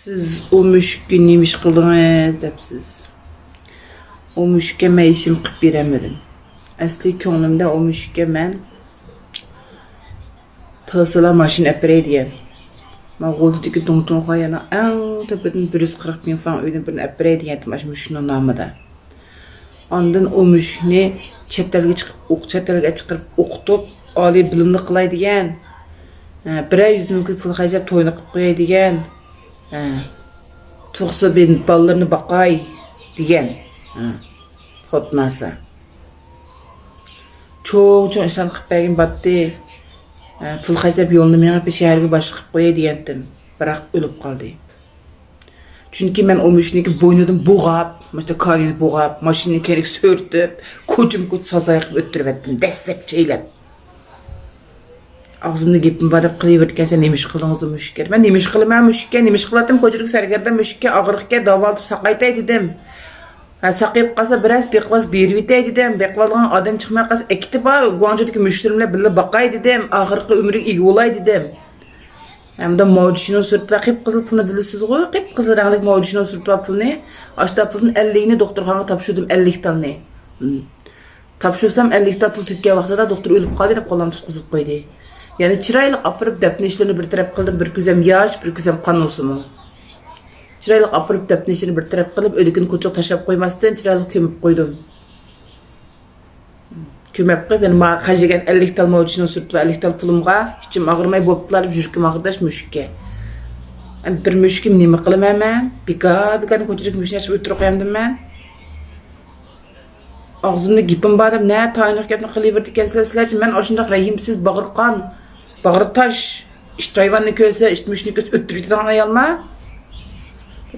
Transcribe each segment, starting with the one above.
Siz o müşkü neymiş kıldınız depsiz. O müşke men işim qıp beremedim. Asli ko'nglimda o müşke men tığsıla maşin epirey diyen. Men G'oldidagi Dongchong'a yana eng tepeden 140 bin falan öyle birini epirey diyen müşkünün namıda. Ondan o müşkünü chet elga chiqarib o'qitib oliy bilimli qilay degan. 100 ming pul xarjlab to'yni qilib qo'yay degan. Tug'sa ben bolalarni boqay degan. Xotnasi. Çoğ ishlarni qilib bergan batdi. Pul xarjlab yo'lni menga bir shaharga boshqa qilib qo'yay degandim. Biroq o'lib qoldi. Chunki men o müşniki bo'ynidan bo'g'ab, mana ko'ngini bo'g'ab, mashinani kerak so'rtib, ko'chim-ko'ch sazay qilib o'ttirib etdim, dastlab chaylab. Ağzımda gepim barib qilavergan sen nemish qildingiz müşkka? Men nemish qilaman müşkka, nemish qilatim ko'chilik sargarda müşkka og'riqqa davolatib saqaytay dedim. Saqayib qolsa biroz beqvas berib etay dedim. Beqvalgan odam chiqmay qolsa ikkita bor, Guangzhoudagi müşterimlar birga boqay dedim. Oxirgi umriga ega bo'lay dedim. Hamda mavjishini surtib qip qizil pulni bilasiz-ku, qip qizil rangli mavjishini surtib pulni, ashta pulni 50 ni doktorxonaga topshirdim 50 tonni. Topshirsam 50 ton pul tutgan vaqtida doktor o'lib qoldi deb qo'limni tutqizib qo'ydi. Yani chiroyli apirib dafn ishlarni bir taraf qildim, bir ko'zim yosh, bir ko'zim qon o'simi. Chiroyli apirib dafn ishlarni bir taraf qilib, o'likini ko'choq tashlab qo'ymasdan chiroyli ko'mib qo'ydim. Ko'mib qo'yib, men qajigan 50 ton mavjini surtib 50 ton pulimga ichim og'rimay bo'ptilar, yurkim og'irdash mushukka. Bir mushkim nima qilaman men? Bika ko'chilik mushuncha o'tirib qo'yamdim men. Ağzımda gipim barib, ne tayinlik gapni qilaverdi ekansiz, men oshundoq rahimsiz bag'riqon, bag'ri tosh, ishtoyvanni ko'rsa, ishmishni ko'rsa o'ttiradigan ayolma.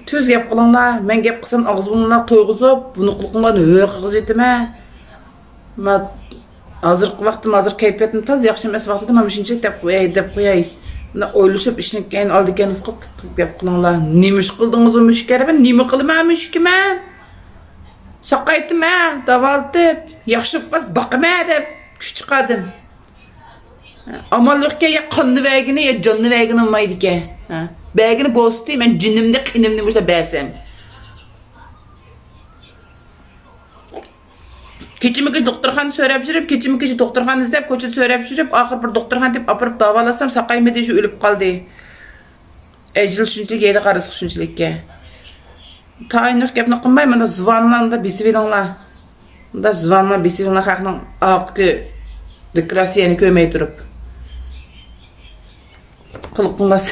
Tuz gap qilinglar, men gap qilsam og'zimni to'yg'izib, buni qilqinglar ho'qiz etaman. Men hozirgi vaqtim, hozir kayfiyatim toz yaxshi emas vaqtida men shuncha deb qo'yay. Buni o'ylashib ishni keyin oldigan uqib gap qilinglar. Nima ish qildingiz o mushkar? Men nima qilaman mushkiman? Saqaytım davaltib, yaxshi bas baqma deb kuch chiqardim. Amallikka ya qonni vagini ya jonni vagini olmaydi ekan. Bagini bosdi, men jinnimni qinimni bo'lsa bersam. Keçimiki doktorxona so'rab yurib, keçimiki doktorxona izlab, ko'chada so'rab yurib, oxir bir doktorxona deb opirib davolasam saqaymadi, shu o'lib qoldi. Ejil shunchalik yedi qarisiq shunchalikka. Tayinlik gapni qilmay, mana zvanlarda besib edinglar. Bunda zvanlar besib edinglar haqning oqi deklaratsiyani ko'rmay turib. Qilqinglar